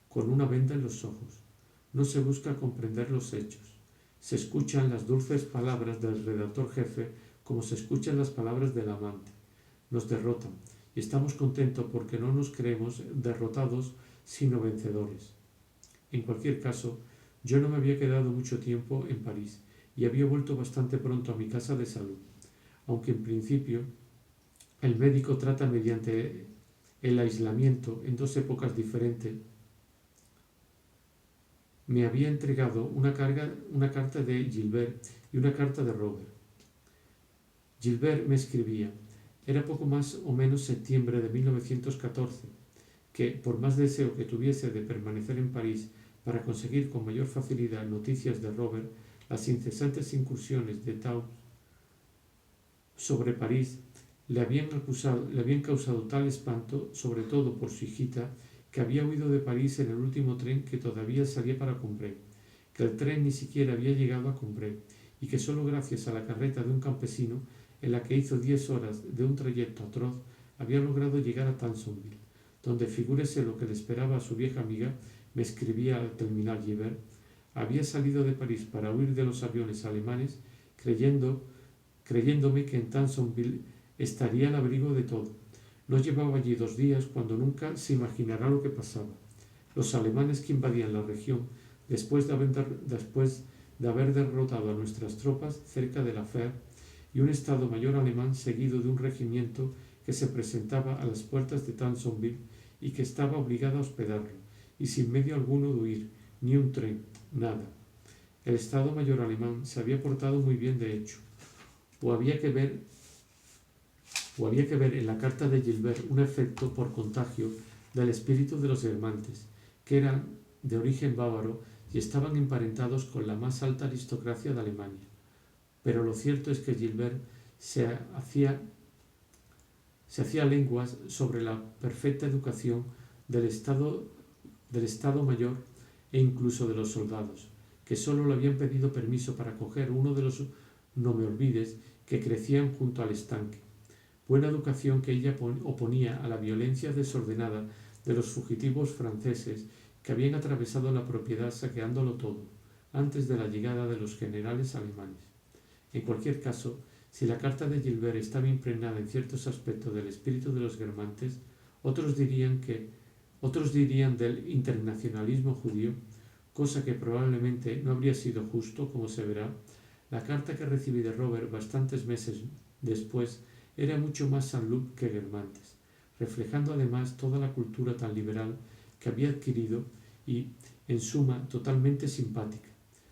con una venda en los ojos. No se busca comprender los hechos. Se escuchan las dulces palabras del redactor jefe como se escuchan las palabras del amante. Nos derrotan, y estamos contentos porque no nos creemos derrotados sino vencedores. En cualquier caso, yo no me había quedado mucho tiempo en París y había vuelto bastante pronto a mi casa de salud, aunque en principio el médico trata mediante el aislamiento en dos épocas diferentes. Me había entregado una carta de Gilbert y una carta de Robert. Gilbert me escribía, era poco más o menos septiembre de 1914, que, por más deseo que tuviese de permanecer en París para conseguir con mayor facilidad noticias de Robert, las incesantes incursiones de Thaux sobre París le habían causado tal espanto, sobre todo por su hijita, que había huido de París en el último tren que todavía salía para Combray, que el tren ni siquiera había llegado a Combray, y que solo gracias a la carreta de un campesino, en la que hizo 10 horas de un trayecto atroz, había logrado llegar a Tansonville, donde, figúrese lo que le esperaba a su vieja amiga, me escribía al terminar Gilbert, había salido de París para huir de los aviones alemanes, creyéndome que en Tansonville estaría al abrigo de todo. No llevaba allí 2 días cuando nunca se imaginará lo que pasaba. Los alemanes que invadían la región, después de haber derrotado a nuestras tropas cerca de la Fère, y un Estado Mayor alemán seguido de un regimiento que se presentaba a las puertas de Tansonville y que estaba obligado a hospedarlo, y sin medio alguno de huir, ni un tren, nada. El Estado Mayor alemán se había portado muy bien, de hecho. O había que ver en la carta de Gilbert un efecto por contagio del espíritu de los germantes, que eran de origen bávaro y estaban emparentados con la más alta aristocracia de Alemania. Pero lo cierto es que Gilbert se hacía lenguas sobre la perfecta educación del Estado Mayor e incluso de los soldados, que solo le habían pedido permiso para coger uno de los no me olvides que crecían junto al estanque. Buena educación que ella oponía a la violencia desordenada de los fugitivos franceses que habían atravesado la propiedad saqueándolo todo, antes de la llegada de los generales alemanes. En cualquier caso, si la carta de Gilbert estaba impregnada en ciertos aspectos del espíritu de los germantes, otros dirían del internacionalismo judío, cosa que probablemente no habría sido justo, como se verá. La carta que recibí de Robert bastantes meses después era mucho más Saint-Loup que Guermantes, reflejando además toda la cultura tan liberal que había adquirido y, en suma, totalmente simpática.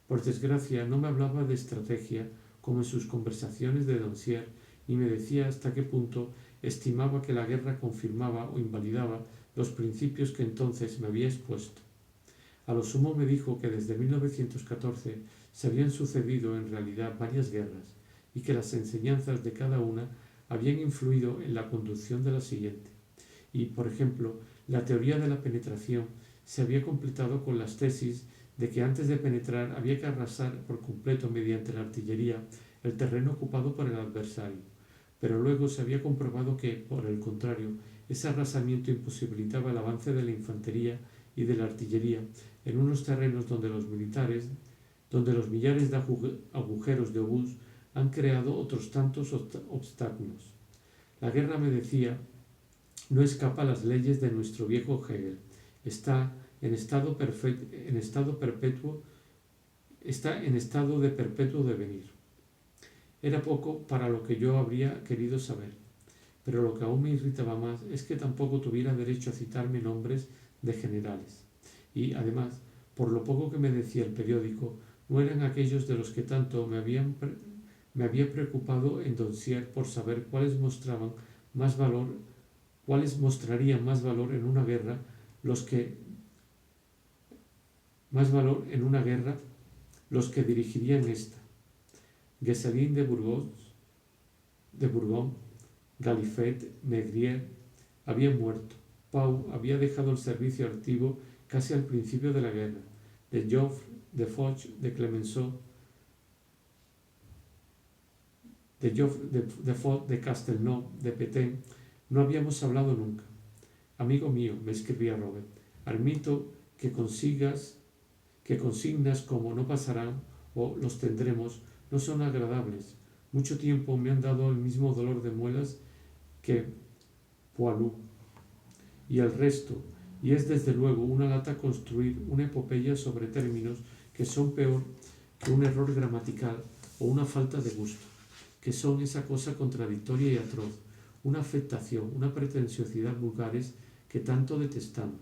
Por desgracia, no me hablaba de estrategia como en sus conversaciones de Doncier, ni me decía hasta qué punto estimaba que la guerra confirmaba o invalidaba los principios que entonces me había expuesto. A lo sumo me dijo que desde 1914 se habían sucedido en realidad varias guerras y que las enseñanzas de cada una habían influido en la conducción de la siguiente. Y, por ejemplo, la teoría de la penetración se había completado con las tesis de que antes de penetrar había que arrasar por completo mediante la artillería el terreno ocupado por el adversario, pero luego se había comprobado que, por el contrario, ese arrasamiento imposibilitaba el avance de la infantería y de la artillería en unos terrenos donde los millares de agujeros de obús han creado otros tantos obstáculos. La guerra, me decía, no escapa a las leyes de nuestro viejo Hegel. Está en estado de perpetuo devenir. Era poco para lo que yo habría querido saber, pero lo que aún me irritaba más es que tampoco tuviera derecho a citarme nombres de generales. Y, además, por lo poco que me decía el periódico, no eran aquellos de los que tanto me había preocupado en Doncier por saber cuáles mostrarían más valor en una guerra los que dirigirían esta. Gesseline de Bourgogne, Galifet, Négrier habían muerto. Pau había dejado el servicio activo casi al principio de la guerra. De Joffre, de Foch, de Clemenceau, de Foch, de Castelnau, de Petain, no habíamos hablado nunca. Amigo mío, me escribía Robert, admito que consignas como no pasarán o los tendremos no son agradables. Mucho tiempo me han dado el mismo dolor de muelas que Poilou y el resto, y es desde luego una lata construir una epopeya sobre términos que son peor que un error gramatical o una falta de gusto, que son esa cosa contradictoria y atroz, una afectación, una pretenciosidad vulgares que tanto detestamos,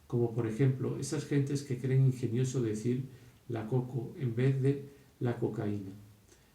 como por ejemplo esas gentes que creen ingenioso decir la coco en vez de la cocaína.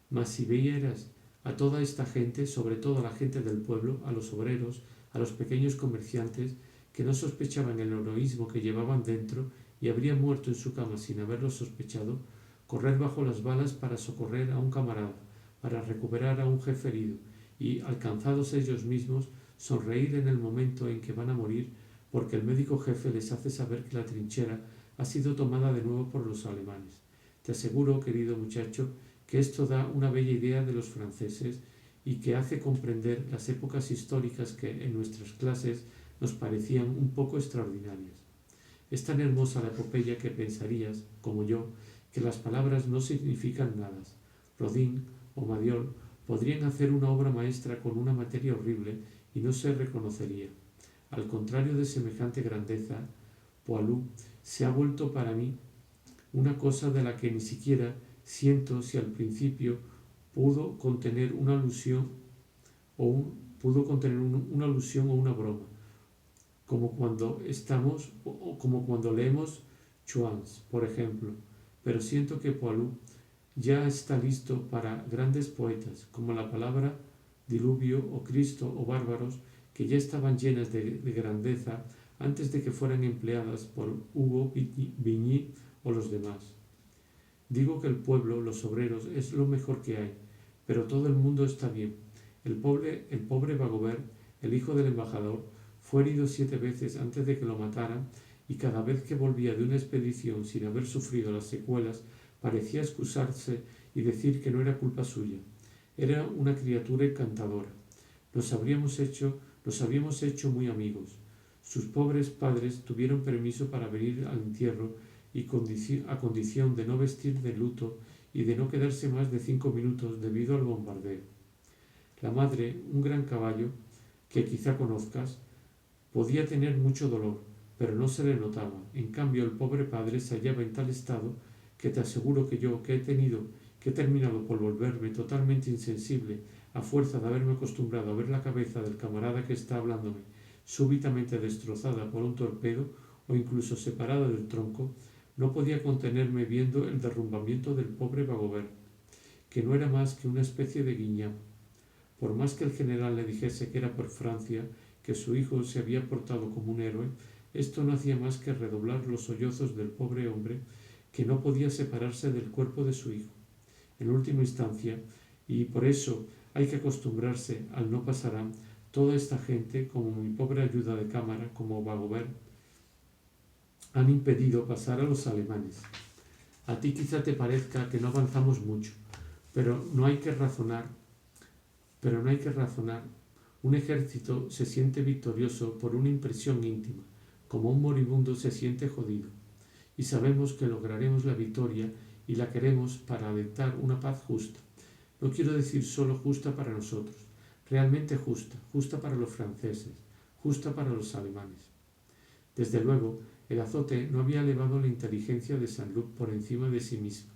Mas si vieras a toda esta gente, sobre todo a la gente del pueblo, a los obreros, a los pequeños comerciantes, que no sospechaban el heroísmo que llevaban dentro y habrían muerto en su cama sin haberlo sospechado, correr bajo las balas para socorrer a un camarada, para recuperar a un jefe herido y, alcanzados ellos mismos, sonreír en el momento en que van a morir porque el médico jefe les hace saber que la trinchera ha sido tomada de nuevo por los alemanes. Te aseguro, querido muchacho, que esto da una bella idea de los franceses y que hace comprender las épocas históricas que en nuestras clases nos parecían un poco extraordinarias. Es tan hermosa la epopeya que pensarías, como yo, que las palabras no significan nada. Rodin o Madiol podrían hacer una obra maestra con una materia horrible y no se reconocería. Al contrario de semejante grandeza, Poilou se ha vuelto para mí una cosa de la que ni siquiera siento si al principio pudo contener una alusión o una broma, como cuando leemos Chouans, por ejemplo, pero siento que Poilou ya está listo para grandes poetas, como la palabra diluvio o Cristo o bárbaros, que ya estaban llenas de grandeza antes de que fueran empleadas por Hugo, Vigny o los demás. Digo que el pueblo, los obreros, es lo mejor que hay, pero todo el mundo está bien. El pobre Bagobert, el hijo del embajador, fue herido 7 veces antes de que lo mataran y cada vez que volvía de una expedición sin haber sufrido las secuelas, parecía excusarse y decir que no era culpa suya. Era una criatura encantadora. Nos habíamos hecho muy amigos. Sus pobres padres tuvieron permiso para venir al entierro y a condición de no vestir de luto y de no quedarse más de 5 minutos debido al bombardeo. La madre, un gran caballo, que quizá conozcas, podía tener mucho dolor, pero no se le notaba. En cambio, el pobre padre se hallaba en tal estado que te aseguro que yo, que he terminado por volverme totalmente insensible a fuerza de haberme acostumbrado a ver la cabeza del camarada que está hablándome súbitamente destrozada por un torpedo o incluso separada del tronco, no podía contenerme viendo el derrumbamiento del pobre Bagobert, que no era más que una especie de guiñapo. Por más que el general le dijese que era por Francia, que su hijo se había portado como un héroe, esto no hacía más que redoblar los sollozos del pobre hombre que no podía separarse del cuerpo de su hijo. En última instancia, y por eso hay que acostumbrarse al no pasarán, toda esta gente, como mi pobre ayuda de cámara, como Bagobert, han impedido pasar a los alemanes. A ti quizá te parezca que no avanzamos mucho, pero no hay que razonar. Un ejército se siente victorioso por una impresión íntima, como un moribundo se siente jodido. Y sabemos que lograremos la victoria y la queremos para adoptar una paz justa. No quiero decir solo justa para nosotros, realmente justa, justa para los franceses, justa para los alemanes. Desde luego, el azote no había elevado la inteligencia de Saint-Loup por encima de sí misma,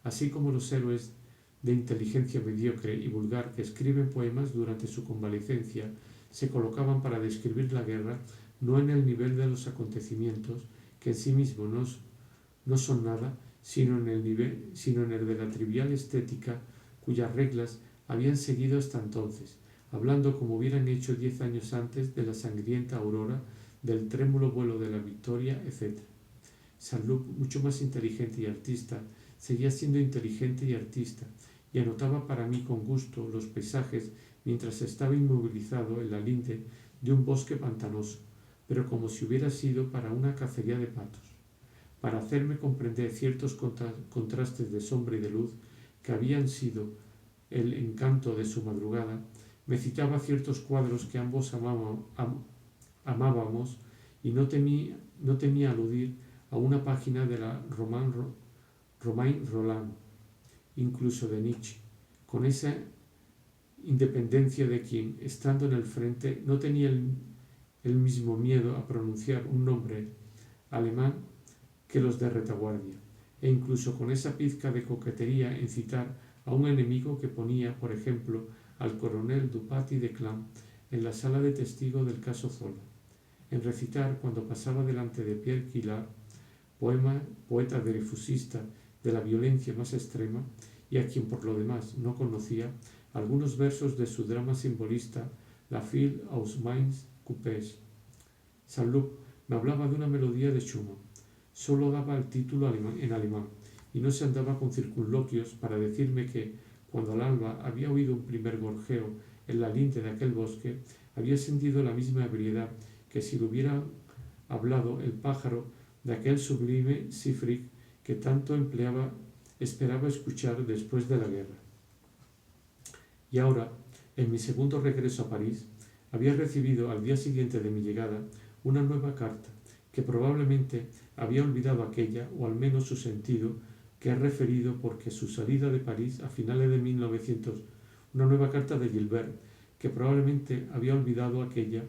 así como los héroes de inteligencia mediocre y vulgar que escriben poemas durante su convalecencia se colocaban para describir la guerra no en el nivel de los acontecimientos, que en sí mismos no son nada, sino en el de la trivial estética cuyas reglas habían seguido hasta entonces, hablando como hubieran hecho 10 años antes de la sangrienta aurora, del trémulo vuelo de la victoria, etc. Saint-Loup, mucho más inteligente y artista, seguía siendo inteligente y artista, y anotaba para mí con gusto los paisajes mientras estaba inmovilizado en la linde de un bosque pantanoso, pero como si hubiera sido para una cacería de patos. Para hacerme comprender ciertos contrastes de sombra y de luz que habían sido el encanto de su madrugada, me citaba ciertos cuadros que ambos amábamos y no temía aludir a una página de la Romain Rolland, incluso de Nietzsche, con esa independencia de quien, estando en el frente, no tenía el mismo miedo a pronunciar un nombre alemán que los de retaguardia, e incluso con esa pizca de coquetería en citar a un enemigo que ponía, por ejemplo, al coronel Dupaty de Clam en la sala de testigo del caso Zola, en recitar, cuando pasaba delante de Pierre Quillard, poeta dreyfusista de la violencia más extrema, y a quien por lo demás no conocía, algunos versos de su drama simbolista La Fille aux mains coupées. Saint-Loup me hablaba de una melodía de Schumann. Solo daba el título en alemán y no se andaba con circunloquios para decirme que, cuando al alba había oído un primer gorjeo en la linde de aquel bosque, había sentido la misma ebriedad que si le hubiera hablado el pájaro de aquel sublime Siegfried que tanto esperaba escuchar después de la guerra. Y ahora, en mi segundo regreso a París, había recibido al día siguiente de mi llegada una nueva carta, que probablemente había olvidado aquella, o al menos su sentido, que he referido porque su salida de París a finales de 1900, una nueva carta de Gilbert, que probablemente había olvidado aquella,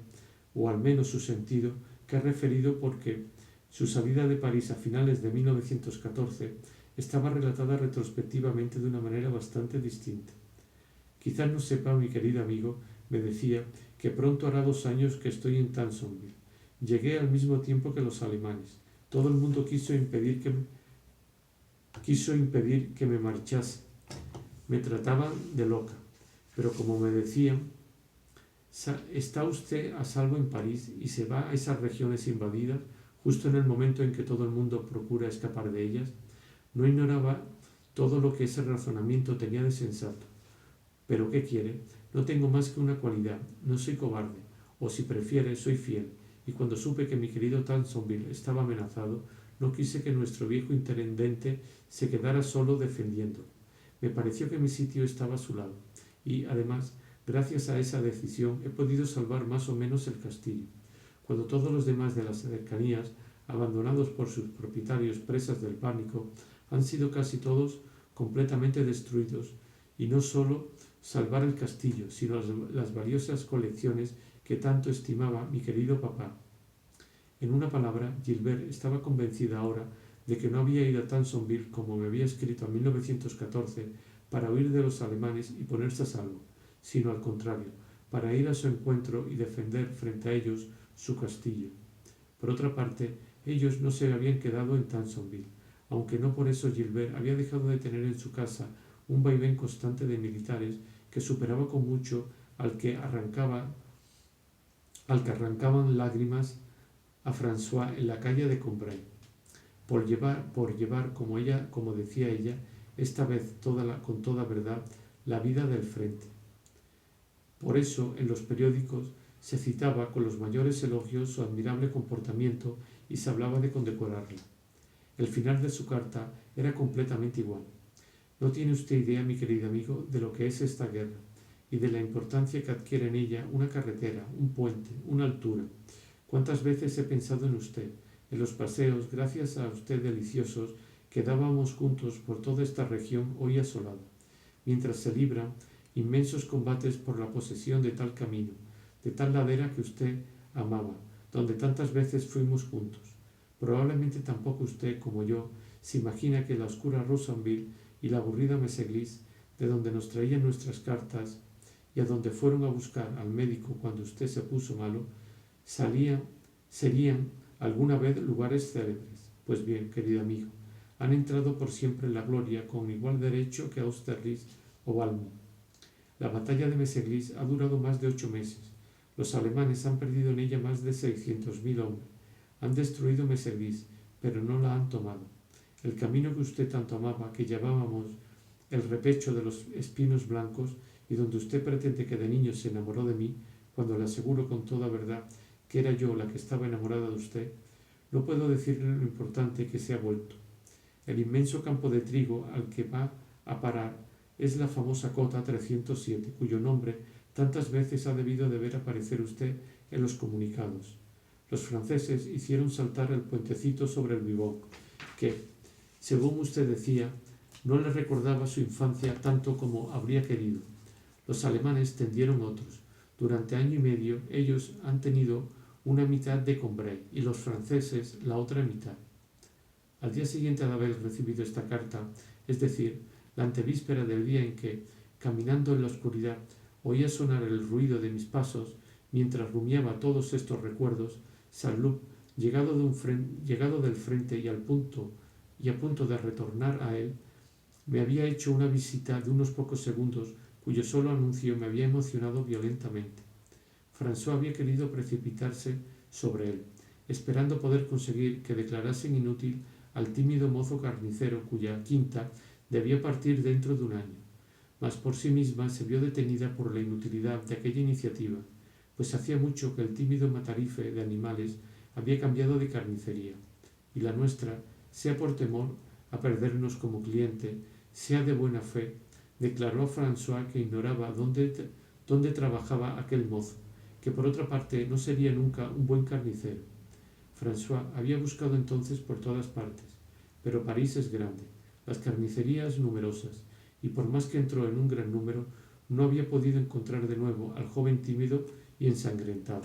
o al menos su sentido, que he referido porque su salida de París a finales de 1914 estaba relatada retrospectivamente de una manera bastante distinta. Quizás no sepa, mi querido amigo, me decía, que pronto hará 2 años que estoy en Tansonville. Llegué al mismo tiempo que los alemanes. Todo el mundo quiso impedir que me marchase. Me trataban de loca. Pero como me decían, está usted a salvo en París y se va a esas regiones invadidas justo en el momento en que todo el mundo procura escapar de ellas. No ignoraba todo lo que ese razonamiento tenía de sensato. Pero ¿qué quiere? No tengo más que una cualidad. No soy cobarde. O si prefiere, soy fiel. Y cuando supe que mi querido Tansonville estaba amenazado, no quise que nuestro viejo intendente se quedara solo defendiéndolo. Me pareció que mi sitio estaba a su lado. Y, además, gracias a esa decisión, he podido salvar más o menos el castillo. Cuando todos los demás de las cercanías, abandonados por sus propietarios presas del pánico, han sido casi todos completamente destruidos, y no solo salvar el castillo, sino las valiosas colecciones que tanto estimaba mi querido papá. En una palabra, Gilbert estaba convencida ahora de que no había ido a Tansonville como me había escrito en 1914 para huir de los alemanes y ponerse a salvo, sino al contrario, para ir a su encuentro y defender frente a ellos su castillo. Por otra parte, ellos no se habían quedado en Tansonville, aunque no por eso Gilbert había dejado de tener en su casa un vaivén constante de militares que superaba con mucho al que arrancaban lágrimas a François en la calle de Combray, por llevar como decía ella, esta vez con toda verdad, la vida del frente. Por eso, en los periódicos se citaba con los mayores elogios su admirable comportamiento y se hablaba de condecorarla. El final de su carta era completamente igual. No tiene usted idea, mi querido amigo, de lo que es esta guerra y de la importancia que adquiere en ella una carretera, un puente, una altura. ¿Cuántas veces he pensado en usted, en los paseos, gracias a usted deliciosos, que dábamos juntos por toda esta región hoy asolada, mientras se libran inmensos combates por la posesión de tal camino, de tal ladera que usted amaba, donde tantas veces fuimos juntos? Probablemente tampoco usted, como yo, se imagina que la oscura Rossonville y la aburrida Meseglis, de donde nos traían nuestras cartas y a donde fueron a buscar al médico cuando usted se puso malo, serían alguna vez lugares célebres. Pues bien, querido amigo, han entrado por siempre en la gloria con igual derecho que Austerlitz o Valmy. La batalla de Meseglis ha durado más de 8 meses. Los alemanes han perdido en ella más de 600.000 hombres. Han destruido Meseglis, pero no la han tomado. El camino que usted tanto amaba, que llamábamos el repecho de los espinos blancos, y donde usted pretende que de niño se enamoró de mí, cuando le aseguro con toda verdad que era yo la que estaba enamorada de usted, no puedo decirle lo importante que se ha vuelto. El inmenso campo de trigo al que va a parar es la famosa cota 307, cuyo nombre tantas veces ha debido de ver aparecer usted en los comunicados. Los franceses hicieron saltar el puentecito sobre el Vivonne, que, según usted decía, no le recordaba su infancia tanto como habría querido. Los alemanes tendieron otros. Durante año y medio ellos han tenido una mitad de Combray y los franceses la otra mitad. Al día siguiente de haber recibido esta carta, es decir, la antevíspera del día en que, caminando en la oscuridad, oía sonar el ruido de mis pasos, mientras rumiaba todos estos recuerdos, Saint-Loup, llegado del frente y a punto de retornar a él, me había hecho una visita de unos pocos segundos cuyo solo anuncio me había emocionado violentamente. François había querido precipitarse sobre él, esperando poder conseguir que declarasen inútil al tímido mozo carnicero cuya quinta debía partir dentro de un año, mas por sí misma se vio detenida por la inutilidad de aquella iniciativa, pues hacía mucho que el tímido matarife de animales había cambiado de carnicería, y la nuestra, sea por temor a perdernos como cliente, sea de buena fe, declaró a François que ignoraba dónde trabajaba aquel mozo, que por otra parte no sería nunca un buen carnicero. François había buscado entonces por todas partes, pero París es grande, las carnicerías numerosas, y por más que entró en un gran número, no había podido encontrar de nuevo al joven tímido y ensangrentado.